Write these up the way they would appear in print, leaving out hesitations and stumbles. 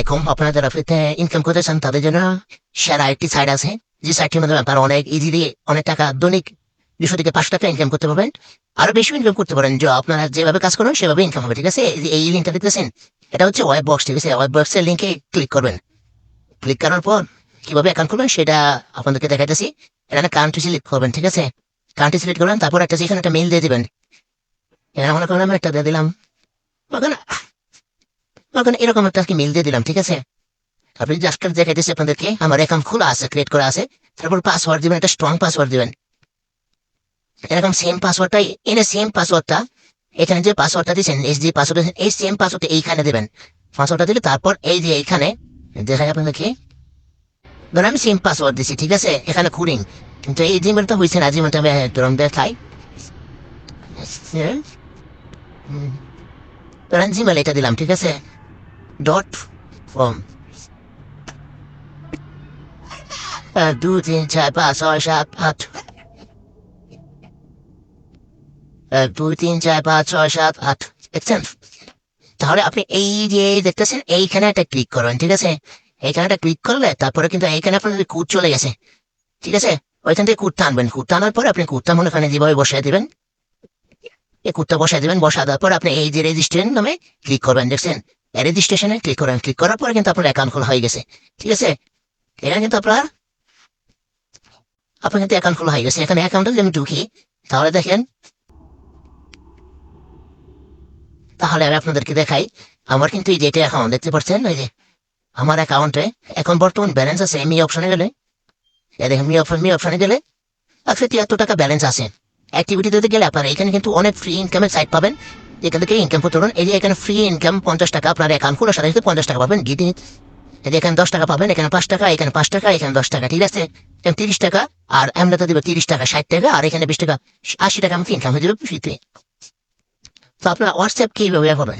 আলাইকুম। আপনারা যারা ফ্রিতে ইনকাম করতে চান তাদের জন্য সেরা একটি সাইট আছে, যে সাইটটির মাধ্যমে আপনারা অনেক ইজিলি অনেক টাকা দৈনিক 200 থেকে 500 টাকা ইনকাম করতে পারবেন। আরো বেশি ইনকাম করতে পারেন, যে আপনারা যেভাবে কাজ করবেন সেভাবে ইনকাম হবে। ঠিক আছে, এই লিঙ্কটা দেখতেছেন, এটা হচ্ছে ওয়েব বক্স। ঠিক আছে, ওয়েব বক্সের লিঙ্কে ক্লিক করবেন। ক্লিক করার পর কিভাবে অ্যাকাউন্ট করবেন সেটা আপনাদেরকে দেখাইতেছি। এখানে কান্ট্রি সিলেক্ট করবেন। ঠিক আছে, কান্ট্রি সিলেক্ট করবেন, তারপর একটা যেখানে একটা মেইল দিয়ে দিবেন। এখানে মনে করেন আমি একটা দিয়ে দিলাম, ওখানে ওখানে এরকম একটা মেইল দিয়ে দিলাম। ঠিক আছে, আপনি জাস্ট দেখাইতেছি আপনাদেরকে আমার অ্যাকাউন্ট খোলা আছে, ক্রিয়েট করা আছে। তারপর পাসওয়ার্ড দিবেন, একটা স্ট্রং পাসওয়ার্ড দিবেন। এরকম সেম পাসওয়ার্ডটাই এনে সেম পাসওয়ার্ডটা এখানে যে পাসওয়ার্ডটা দিচ্ছেন, এই যে পাসওয়ার্ড এই সেম পাসওয়ার্ডটা এইখানে দেবেন। পাসওয়ার্ডটা দিলে তারপর এই যে এইখানে দেখাই আপনাদেরকে, ধরুন আমি সেম পাসওয়ার্ড দিচ্ছি। ঠিক আছে, এখানে খুলিং, কিন্তু এই জিমেলটা হয়েছে না, জিমেলটা আমি ধরুন দেখাই। ধরেন জিমেল এটা দিলাম। ঠিক আছে, ডট কম 2 3 4 5 6 7 8 2 3 4 5 6 7 8 দেখছেন? তাহলে আপনি এই যে দেখতেছেন এইখানে একটা ক্লিক করবেন। ঠিক আছে, এইখানে একটা ক্লিক করলে তারপরে কিন্তু এইখানে আপনার কোড চলে গেছে। ঠিক আছে, ওইখান থেকে কোডটা আনবেন। কোডটা আনার পরে আপনি কোডটা মনে করেন যেভাবে বসাই দিবেন, এই কোডটা বসাই দিবেন। বসা দেওয়ার পর আপনি এই যে রেজিস্ট্রেশন নামে ক্লিক করবেন। দেখছেন, রেজিস্ট্রেশনে ক্লিক করবেন। ক্লিক করার পরে কিন্তু আপনার অ্যাকাউন্ট খোলা হয়ে গেছে। ঠিক আছে, এখানে কিন্তু আপনার কিন্তু অ্যাকাউন্ট খোলা হয়ে গেছে। এখানে অ্যাকাউন্টে যদি আমি ঢুকি, তাহলে দেখেন, তাহলে আমি আপনাদেরকে দেখাই। আমার কিন্তু এই যেটা অ্যাকাউন্ট দেখতে পাচ্ছেন, এই যে আমার অ্যাকাউন্টে এখন বর্তমান ব্যালেন্স আছে। মি অপশনে গেলে দেখেন, মি অপশনে গেলে 173 টাকা ব্যালেন্স আছে। অ্যাক্টিভিটিতে গেলে আপনার এখানে কিন্তু অনেক ফ্রি ইনকামের সাইট পাবেন, এখান থেকে ইনকাম করতে পারেন। এই যে এখানে ফ্রি ইনকাম 50 টাকা, আপনার অ্যাকাউন্ট খোলার সাথে সাথে 50 টাকা পাবেন। গিটি এই যে এখানে 10 টাকা পাবেন, এখানে 5 টাকা, এখানে 5 টাকা, এখানে 10 টাকা। ঠিক আছে, এখানে 30 টাকা, আর এমনিতে দেবে 30 টাকা 60 টাকা, আর এখানে 20 টাকা 80 টাকা আমাকে ইনকাম হয়ে যাবে ফ্রিতে। তো আপনার হোয়াটসঅ্যাপ কিভাবে করবেন?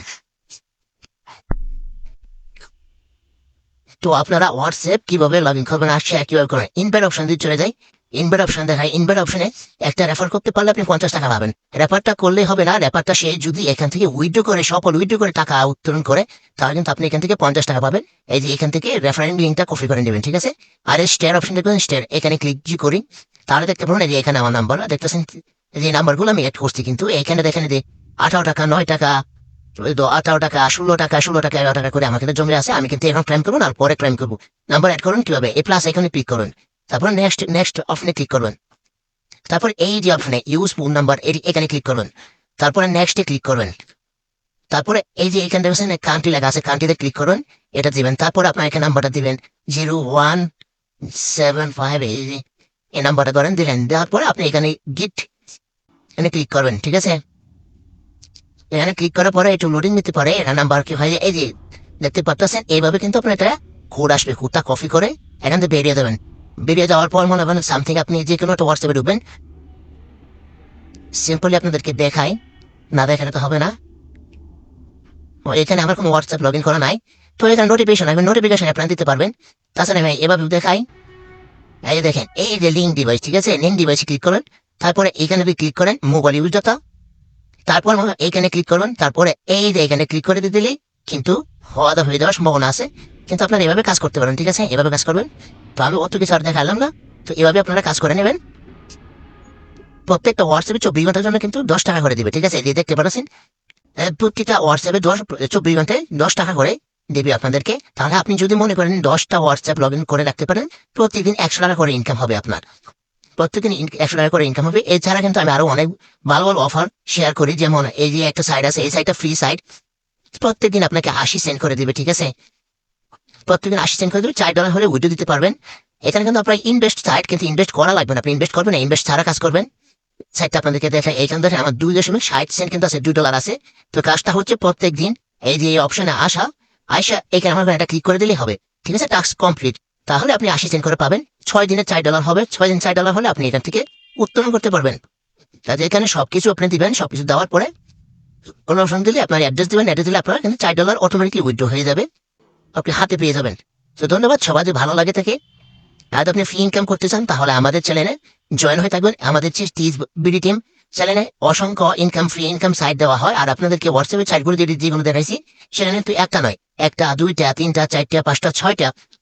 তো আপনারা হোয়াটসঅ্যাপ কিভাবে লগ ইন করবেন আর শেয়ার কিভাবে করেন, ইনভাইট অপশন দিয়ে চলে যায়। ইনভাইট অপশন দেখায়, ইনভাইট অপশনে একটা রেফার করতে পারলে আপনি 50 টাকা পাবেন। রেফারটা করলেই হবে না, রেফারটা সে যদি এখান থেকে উইথড্র করে, সফল উইথড্র করে টাকা উত্তোলন করে, তাহলে কিন্তু আপনি এখান থেকে 50 টাকা পাবেন। এই যে এখান থেকে রেফারেন্স লিঙ্কটা কপি করে নেবেন। ঠিক আছে, আর এই স্টার অপশন দেখবেন, স্টার এখানে ক্লিক করি, তাহলে দেখতে পাবেন এই যে এখানে আমার নাম্বার দেখতেছেন, যে নাম্বারগুলো আমি অ্যাড করছি। কিন্তু এখানে দেখেন যে 18 টাকা, 9 টাকা, 18 টাকা, 16 টাকা, 16 টাকা, 11 টাকা করে আমার কিন্তু জমে আছে। আমি কিন্তু এখন ক্লেম করবো না, পরে ক্লেম করবো। নাম্বার অ্যাড করুন কিভাবে, এই প্লাস এখানে ক্লিক করুন, তারপর নেক্সট নেক্সট অপশনে ক্লিক করবেন। তারপর এই যে অপশনে ইউজ ফোন নাম্বার, এখানে ক্লিক করবেন। তারপরে নেক্সটে ক্লিক করবেন। তারপরে এই যে এখানে দেখছেন কান্ট্রি লেখা আছে, কান্ট্রিতে ক্লিক করুন, এটা দিবেন। তারপর আপনার এখানে নাম্বারটা দিবেন 0175, এই নাম্বারটা ধরেন দিলেন। দেওয়ার পরে আপনি এখানে গিফট এখানে ক্লিক করবেন। ঠিক আছে, এখানে ক্লিক করার পরে একটু লোডিং নিতে পারে, এটা নাম্বার কি হয়, এই যে দেখতে পাচ্ছেন, এইভাবে কিন্তু আপনার একটা কোড আসবে। কোডটা কপি করে এখান থেকে বেরিয়ে দেবেন। বেরিয়ে যাওয়ার পর মনে করেন সামথিং আপনি যে কোনো একটা হোয়াটসঅ্যাপে ঢুকবেন। সিম্পলি আপনাদেরকে দেখাই, না দেখালে তো হবে না। এখানে আমার কোনো হোয়াটসঅ্যাপ লগ ইন করা নাই, তো এখানে নোটিফিকেশন আসবে, নোটিফিকেশন আপনারা দিতে পারবেন। তাছাড়া আমি এভাবে দেখাই, এই যে দেখেন এই যে লিঙ্ক ডিভাইস। ঠিক আছে, লিঙ্ক ডিভাইসে ক্লিক করেন, তারপরে এখানে ক্লিক করেন মোবাইল ইউজ ডাটা, তারপর এইখানে ক্লিক করবেন, তারপরে এই যে এখানে ক্লিক করে দিলে কিন্তু হয়ে যাওয়ার সম্ভাবনা আছে। কিন্তু আপনারা এভাবে কাজ করতে পারেন। ঠিক আছে, এভাবে কাজ করবেন। তো আমি অত কিছু আর দেখালাম না, তো এভাবে আপনারা কাজ করে নেবেন। প্রত্যেকটা হোয়াটসঅ্যাপে 24 ঘন্টার জন্য কিন্তু 10 টাকা করে দিবে। ঠিক আছে, এই দেখতে পাচ্ছেন, প্রত্যেকটা হোয়াটসঅ্যাপে 24 ঘন্টায় 10 টাকা করে দেবে আপনাদেরকে। তাহলে আপনি যদি মনে করেন 10টা হোয়াটসঅ্যাপ লগ ইন করে রাখতে পারেন, প্রতিদিন 100 টাকা করে ইনকাম হবে আপনার। প্রত্যেকদিন 100 টাকা করে ইনকাম হবে। এছাড়া কিন্তু আমি আরো অনেক ভালো ভালো অফার শেয়ার করি, যেমন এই যে একটা সাইট আছে, এই সাইটটা ফ্রি সাইট, প্রত্যেকদিন আপনাকে 80 সেন্ট করে দিবে। ঠিক আছে, প্রত্যেকদিন 80 সেন্ট করে দেবে, $4 হলে উইথড্র দিতে পারবেন। এখানে কিন্তু আপনার ইনভেস্ট সাইট, কিন্তু ইনভেস্ট করা লাগবে না, আপনি ইনভেস্ট করবেন না, ইনভেস্ট ছাড়া কাজ করবেন। সাইটটা আপনাদেরকে দেখায়, এইখান থেকে আমার 2.60 সেন্ট কিন্তু আছে, $2 আছে। তো কাজটা হচ্ছে প্রত্যেক দিন এই যে অপশনে আয়সা এখানে আমার একটা ক্লিক করে দিলেই হবে। ঠিক আছে, টাস্ক কমপ্লিট। তাহলে আপনি 80 সেন্ট করে পাবেন। 6 দিনে $4 হবে, 6 দিন $4 হলে আপনি এখান থেকে উত্তোলন করতে পারবেন। কাজে এখানে সবকিছু আপনি দিবেন, সবকিছু দেওয়ার পরে কোনো অপশন দিলে আপনার অ্যাড্রেস দিবেন, অ্যাড্রেস দিলে আপনার কিন্তু $4 অটোমেটিকলি উইথড্র হয়ে যাবে, আপনি হাতে পেয়ে যাবেন। তো ধন্যবাদ, সবাই যদি ভালো লাগে থাকে আর আপনি ফ্রি ইনকাম করতে চান, তাহলে আমাদের চ্যানেলে জয়েন হয়ে থাকবেন। আমাদের যে বিডি টিম চ্যানেলে অসংখ্য ইনকাম ফ্রি ইনকাম সাইট দেওয়া হয়, আর আপনাদেরকে হোয়াটসঅ্যাপের সাইটগুলো যেগুলো দেখাইছি সেখানে কিন্তু একটা নয়, একটা, দুইটা, তিনটা, চারটা, পাঁচটা,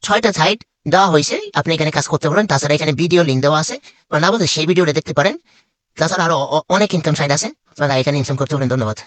ছয়টা সাইট দেওয়া হয়েছে। আপনি এখানে কাজ করতে পারেন। তাছাড়া এখানে ভিডিও লিঙ্ক দেওয়া আছে, না বলতে সেই ভিডিওটা দেখতে পারেন। তাছাড়া আরো অনেক ইনকাম সাইট আছে, আপনারা এখানে ইনকাম করতে পারেন। ধন্যবাদ।